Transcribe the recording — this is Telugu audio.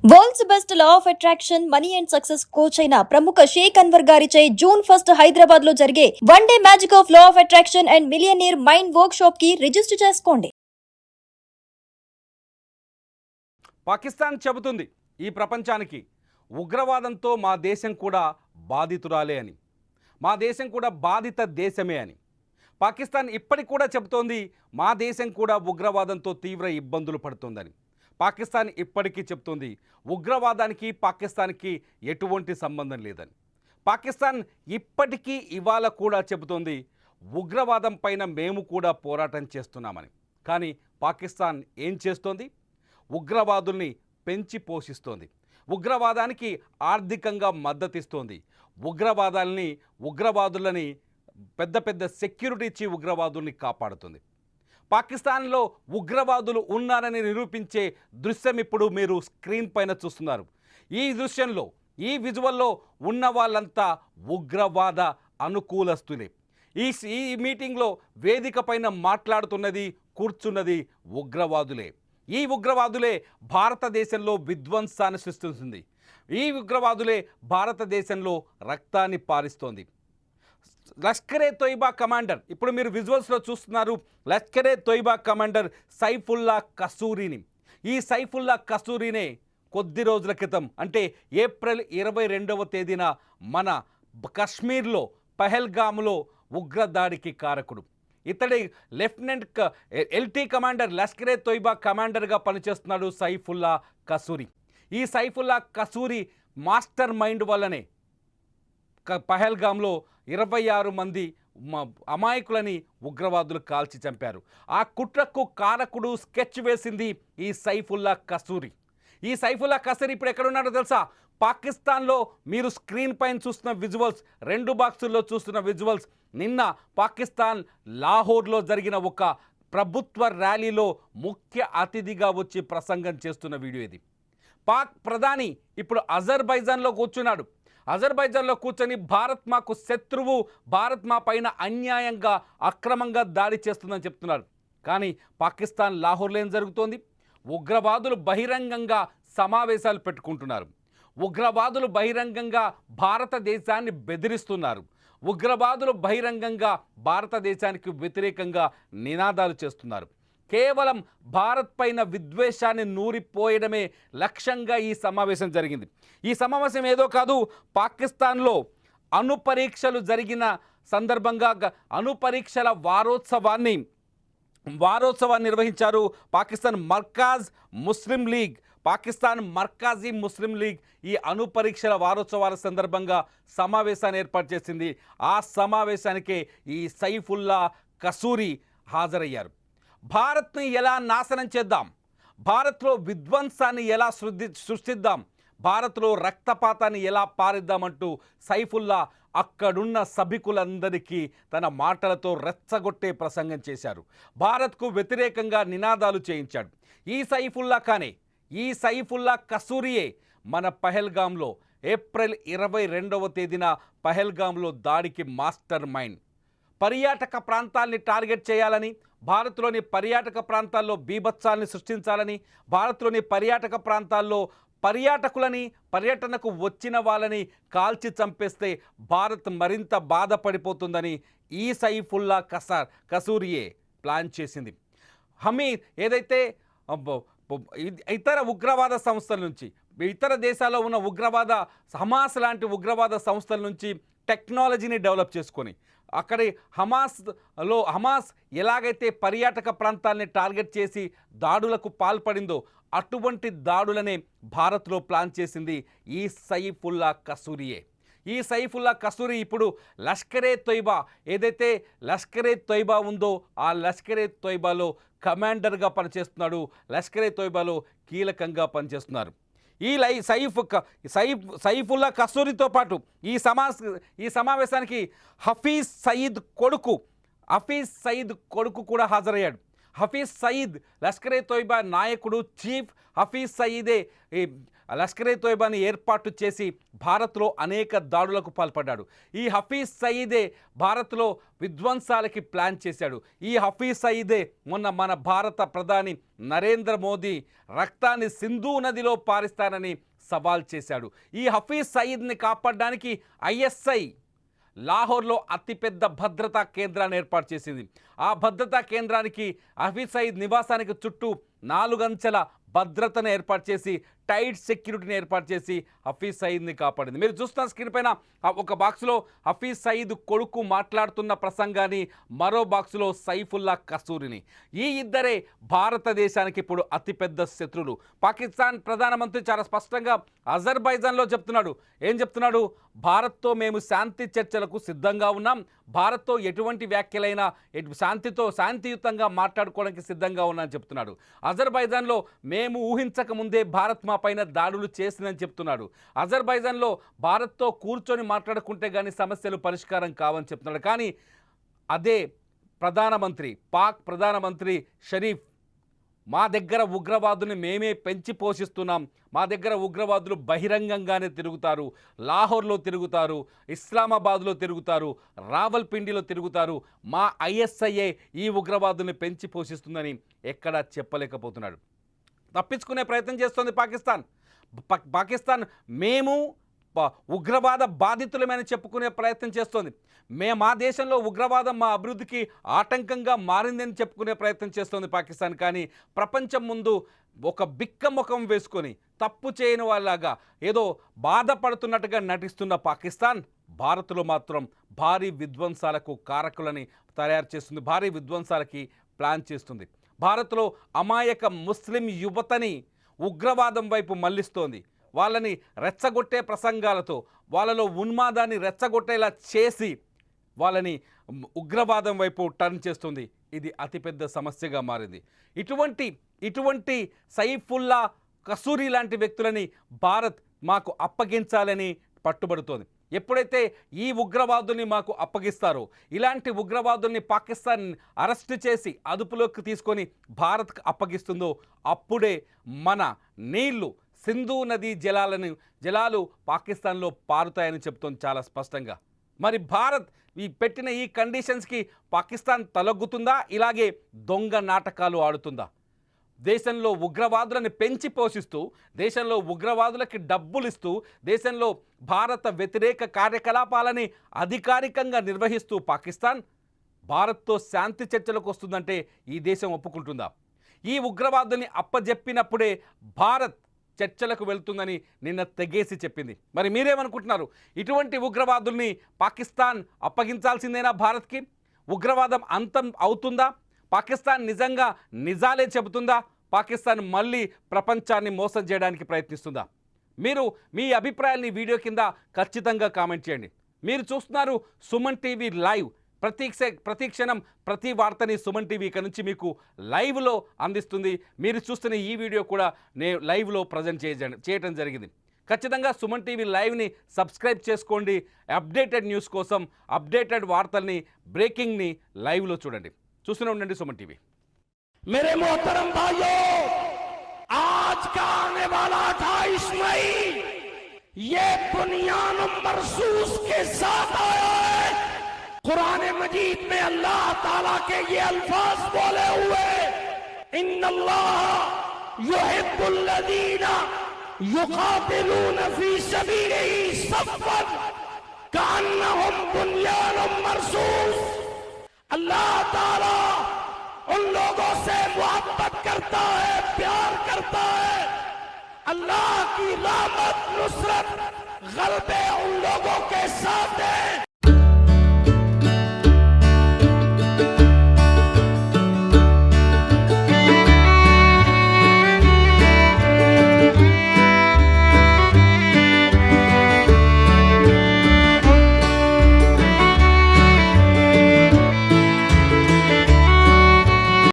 World's best law of attraction money and success coach అయిన ప్రముఖ షేక్ అన్వర్ గారిచే జూన్ 1 హైదరాబాద్ లో జరిగే one day magic of law of attraction and millionaire mind work shop కి రిజిస్టర్ చేసుకోండి. పాకిస్తాన్ చెబుతుంది ఈ ప్రపంచానికి ఉగ్రవాదంతో మా దేశం కూడా బాధితురాలే అని, మా దేశం కూడా బాధిత దేశమే అని. పాకిస్తాన్ ఇప్పటికి కూడా చెబుతోంది మా దేశం కూడా ఉగ్రవాదంతో తీవ్ర ఇబ్బందులు పడుతుందని. పాకిస్తాన్ ఇప్పటికీ చెప్తుంది ఉగ్రవాదానికి పాకిస్తాన్కి ఎటువంటి సంబంధం లేదని. పాకిస్తాన్ ఇప్పటికీ ఇవాళ కూడా చెబుతోంది ఉగ్రవాదం పైన మేము కూడా పోరాటం చేస్తున్నామని. కానీ పాకిస్తాన్ ఏం చేస్తోంది? ఉగ్రవాదుల్ని పెంచి పోషిస్తోంది, ఉగ్రవాదానికి ఆర్థికంగా మద్దతిస్తోంది, ఉగ్రవాదులని పెద్ద పెద్ద సెక్యూరిటీ ఇచ్చి ఉగ్రవాదుల్ని కాపాడుతుంది. పాకిస్తాన్లో ఉగ్రవాదులు ఉన్నారని నిరూపించే దృశ్యం ఇప్పుడు మీరు స్క్రీన్ పైన చూస్తున్నారు. ఈ దృశ్యంలో, ఈ విజువల్లో ఉన్న వాళ్ళంతా ఉగ్రవాద అనుకూలస్తులే. ఈ మీటింగ్లో వేదిక పైన మాట్లాడుతున్నది, కూర్చున్నది ఉగ్రవాదులే. ఈ ఉగ్రవాదులే భారతదేశంలో విధ్వంసాన్ని సృష్టిస్తుంది. ఈ ఉగ్రవాదులే భారతదేశంలో రక్తాన్ని పారిస్తోంది. లష్కరే తోయిబా కమాండర్, ఇప్పుడు మీరు విజువల్స్లో చూస్తున్నారు లష్కరే తోయిబా కమాండర్ సైఫుల్లా కసూరిని. ఈ సైఫుల్లా కసూరినే కొద్ది రోజుల క్రితం, అంటే ఏప్రిల్ 22వ తేదీన మన కశ్మీర్లో పహల్గామ్లో ఉగ్రదాడికి కారకుడు. ఇతడి lieutenant LT commander, Lashkare Toiba కమాండర్గా పనిచేస్తున్నాడు సైఫుల్లా కసూరి. ఈ సైఫుల్లా కసూరి మాస్టర్ మైండ్ వల్లనే పహల్గామ్లో 26 మంది అమాయకులని ఉగ్రవాదులు కాల్చి చంపారు. ఆ కుట్రకు కారకుడు స్కెచ్ వేసింది ఈ సైఫుల్లా కసూరి. ఈ సైఫుల్లా కసూరి ఇప్పుడు ఎక్కడున్నాడో తెలుసా? పాకిస్తాన్లో మీరు స్క్రీన్ పైన చూస్తున్న విజువల్స్, 2 బాక్సుల్లో చూస్తున్న విజువల్స్, నిన్న పాకిస్తాన్ లాహోర్లో జరిగిన ఒక ప్రభుత్వ ర్యాలీలో ముఖ్య అతిథిగా వచ్చి ప్రసంగం చేస్తున్న వీడియో ఇది. పాక్ ప్రధాని ఇప్పుడు అజర్బైజాన్లో కూర్చున్నాడు. అజర్బైజాన్లో కూర్చొని భారత్ మాకు శత్రువు, భారత్ మా పైన అన్యాయంగా అక్రమంగా దాడి చేస్తుందని చెప్తున్నారు. కానీ పాకిస్తాన్ లాహోర్లో ఏం జరుగుతోంది? ఉగ్రవాదులు బహిరంగంగా సమావేశాలు పెట్టుకుంటున్నారు. ఉగ్రవాదులు బహిరంగంగా భారతదేశాన్ని బెదిరిస్తున్నారు. ఉగ్రవాదులు బహిరంగంగా భారతదేశానికి వ్యతిరేకంగా నినాదాలు చేస్తున్నారు. కేవలం భారత్ పైన విద్వేషాన్ని నూరిపోయడమే లక్ష్యంగా ఈ సమావేశం జరిగింది. ఈ సమావేశం ఏదో కాదు, పాకిస్తాన్లో అణుపరీక్షలు జరిగిన సందర్భంగా అణుపరీక్షల వారోత్సవాన్ని నిర్వహించారు. పాకిస్తాన్ మర్కాజీ ముస్లిం లీగ్ ఈ అణుపరీక్షల వారోత్సవాల సందర్భంగా సమావేశాన్ని ఏర్పాటు చేసింది. ఆ సమావేశానికే ఈ సైఫుల్లా కసూరి హాజరయ్యారు. భారత్ని ఎలా నాశనం చేద్దాం, భారత్లో విధ్వంసాన్ని ఎలా సృష్టిద్దాం, భారత్లో రక్తపాతాన్ని ఎలా పారిద్దామంటూ సైఫుల్లా అక్కడున్న సభికులందరికీ తన మాటలతో రెచ్చగొట్టే ప్రసంగం చేశారు. భారత్కు వ్యతిరేకంగా నినాదాలు చేయించాడు. ఈ సైఫుల్లా కసూరియే మన పహల్గామ్లో ఏప్రిల్ 22వ తేదీన పహల్గామ్లో దాడికి మాస్టర్ మైండ్. పర్యాటక ప్రాంతాల్ని టార్గెట్ చేయాలని, భారత్లోని పర్యాటక ప్రాంతాల్లో బీభత్సాన్ని సృష్టించాలని, భారత్లోని పర్యాటక ప్రాంతాల్లో పర్యటనకు వచ్చిన వాళ్ళని కాల్చి చంపేస్తే భారత్ మరింత బాధపడిపోతుందని ఈ సైఫుల్లా కసూరియే ప్లాన్ చేసింది. ఏదైతే ఇతర ఉగ్రవాద సంస్థల నుంచి, ఇతర దేశాల్లో ఉన్న హమాస్ లాంటి ఉగ్రవాద సంస్థల నుంచి టెక్నాలజీని డెవలప్ చేసుకొని అక్కడి హమాస్ ఎలాగైతే పర్యాటక ప్రాంతాలని టార్గెట్ చేసి దాడులకు పాల్పడిందో అటువంటి దాడులనే భారత్లో ప్లాన్ చేసింది ఈ సైఫుల్లా కసూరియే. ఈ సైఫుల్లా కసూరి ఇప్పుడు లష్కరే తోయిబా, ఏదైతే లష్కరే తోయిబా ఉందో ఆ లష్కరే తోయిబాలో కమాండర్గా పనిచేస్తున్నాడు. లష్కరే తోయిబాలో కీలకంగా పనిచేస్తున్నారు. ఈ సైఫుల్లా కసూరితో పాటు ఈ సమావేశానికి హఫీజ్ సయీద్ కొడుకు కూడా హాజరయ్యాడు. హఫీజ్ సయీద్ లష్కరే తోయిబా నాయకుడు, చీఫ్ హఫీజ్ సయీదే లష్కరే తోయిబాని ఏర్పాటు చేసి భారత్లో అనేక దాడులకు పాల్పడ్డాడు. ఈ హఫీజ్ సయీదే భారత్లో విధ్వంసాలకి ప్లాన్ చేశాడు. ఈ హఫీజ్ సయీదే మొన్న మన భారత ప్రధాని నరేంద్ర మోదీ రక్తాన్ని సింధు నదిలో పారిస్తానని సవాల్ చేశాడు. ఈ హఫీజ్ సయీద్ని కాపాడడానికి ఐఎస్ఐ లాహోర్లో అతిపెద్ద భద్రతా కేంద్రాన్ని ఏర్పాటు చేసింది. ఆ భద్రతా కేంద్రానికి హఫీజ్ సయీద్ నివాసానికి చుట్టూ 4 అంచెల భద్రతను ఏర్పాటు చేసి టైట్ సెక్యూరిటీని ఏర్పాటు చేసి హఫీజ్ సయీద్ని కాపాడింది. మీరు చూస్తున్న స్క్రీన్ పైన ఒక బాక్స్లో హఫీజ్ సయీద్ కొడుకు మాట్లాడుతున్న ప్రసంగాన్ని, మరో బాక్సులో సైఫుల్లా కసూరిని. ఈ ఇద్దరే భారతదేశానికి ఇప్పుడు అతిపెద్ద శత్రువులు. పాకిస్తాన్ ప్రధానమంత్రి చాలా స్పష్టంగా అజర్బైజాన్లో చెప్తున్నాడు. ఏం చెప్తున్నాడు? భారత్తో మేము శాంతి చర్చలకు సిద్ధంగా ఉన్నాం, భారత్తో ఎటువంటి వ్యాఖ్యలైనా శాంతియుతంగా మాట్లాడుకోవడానికి సిద్ధంగా ఉన్నామని చెప్తున్నాడు. అజర్బైజాన్లో మేము ఊహించక ముందే భారత్ మా పైన దాడులు చేసిందని చెప్తున్నాడు. అజర్బైజాన్లో భారత్తో కూర్చొని మాట్లాడుకుంటే కానీ సమస్యలు పరిష్కారం కావని చెప్తున్నాడు. కానీ అదే పాక్ ప్రధానమంత్రి షరీఫ్, మా దగ్గర ఉగ్రవాదుని మేమే పెంచి పోషిస్తున్నాం, మా దగ్గర ఉగ్రవాదులు బహిరంగంగానే తిరుగుతారు, లాహోర్లో తిరుగుతారు, ఇస్లామాబాద్లో తిరుగుతారు, రావల్పిండిలో తిరుగుతారు, మా ఐఎస్ఐఏ ఈ ఉగ్రవాదుని పెంచి పోషిస్తుందని ఎక్కడా చెప్పలేకపోతున్నాడు. తప్పించుకునే ప్రయత్నం చేస్తోంది పాకిస్తాన్. మేము ఉగ్రవాద బాధితులమని చెప్పుకునే ప్రయత్నం చేస్తోంది. మా దేశంలో ఉగ్రవాదం మా అభివృద్ధికి ఆటంకంగా మారిందని చెప్పుకునే ప్రయత్నం చేస్తోంది పాకిస్తాన్. కానీ ప్రపంచం ముందు ఒక బిక్క ముఖం వేసుకొని తప్పు చేయని వాళ్ళలాగా ఏదో బాధపడుతున్నట్టుగా నటిస్తున్న పాకిస్తాన్ భారత్లో మాత్రం భారీ విధ్వంసాలకు కారకులని తయారు చేస్తుంది, భారీ విధ్వంసాలకి ప్లాన్ చేస్తుంది. భారత్లో అమాయక ముస్లిం యువతని ఉగ్రవాదం వైపు మళ్లిస్తోంది. వాళ్ళని రెచ్చగొట్టే ప్రసంగాలతో, వాళ్ళలో ఉన్మాదాన్ని రెచ్చగొట్టేలా చేసి వాళ్ళని ఉగ్రవాదం వైపు టర్న్ చేస్తుంది. ఇది అతిపెద్ద సమస్యగా మారింది. ఇటువంటి సైఫుల్లా కసూరి లాంటి వ్యక్తులని భారత్ మాకు అప్పగించాలని పట్టుబడుతోంది. ఎప్పుడైతే ఈ ఉగ్రవాదుల్ని మాకు అప్పగిస్తారో, ఇలాంటి ఉగ్రవాదుల్ని పాకిస్తాన్ అరెస్ట్ చేసి అదుపులోకి తీసుకొని భారత్కు అప్పగిస్తుందో, అప్పుడే మన నీళ్లు సింధు నదీ జలాలు పాకిస్తాన్లో పారుతాయని చెప్తోంది చాలా స్పష్టంగా. మరి భారత్ పెట్టిన ఈ కండిషన్స్కి పాకిస్తాన్ తలొగ్గుతుందా, ఇలాగే దొంగ నాటకాలు ఆడుతుందా? దేశంలో ఉగ్రవాదులను పెంచి పోషిస్తూ, దేశంలో ఉగ్రవాదులకి డబ్బులు ఇస్తూ, దేశంలో భారత వ్యతిరేక కార్యకలాపాలని అధికారికంగా నిర్వహిస్తూ పాకిస్తాన్ భారత్తో శాంతి చర్చలకు వస్తుందంటే ఈ దేశం ఒప్పుకుంటుందా? ఈ ఉగ్రవాదుల్ని అప్పజెప్పినప్పుడే భారత్ చర్చలకు వెళ్తుందని నిన్న తెగేసి చెప్పింది. మరి మీరేమనుకుంటున్నారు? ఇటువంటి ఉగ్రవాదుల్ని పాకిస్తాన్ అప్పగించాల్సిందేనా భారత్కి? ఉగ్రవాదం అంతం అవుతుందా? పాకిస్తాన్ నిజంగా నిజాలే చెబుతుందా? పాకిస్తాన్ మళ్ళీ ప్రపంచాన్ని మోసం చేయడానికి ప్రయత్నిస్తుందా? మీరు మీ అభిప్రాయాల్ని వీడియో కింద ఖచ్చితంగా కామెంట్ చేయండి. మీరు చూస్తున్నారు సుమన్ టీవీ లైవ్. ప్రతి క్షణం ప్రతి వార్తని సుమన్ టీవీ ఇక నుంచి మీకు లైవ్లో అందిస్తుంది. మీరు చూస్తున్న ఈ వీడియో కూడా నేను లైవ్లో ప్రజెంట్ చేయడం జరిగింది. ఖచ్చితంగా సుమన్ టీవీ లైవ్ని సబ్స్క్రైబ్ చేసుకోండి. అప్డేటెడ్ న్యూస్ కోసం, అప్డేటెడ్ వార్తల్ని, బ్రేకింగ్ని లైవ్లో చూడండి. చూస్తూనే ఉండండి సుమన్ టీవీ. मेरे मोहतरम भाइयों, आज का आने वाला 28 मई ये बुनियान मरसूस के साथ आया है। कुरान मजीद में अल्लाह ताला के ये अल्फाज बोले हुए, इन्नल्लाह युहिब्बुल्लज़ीना युक़ातिलून फी सबीलिही सफ़्फ़न कअन्नहुम बुनियानुम मरसूस। अल्लाह ताला उन लोगों से मोहब्बत करता है, प्यार करता है। अल्लाह की रहमत, नुसरत, गलबे उन लोगों के साथ है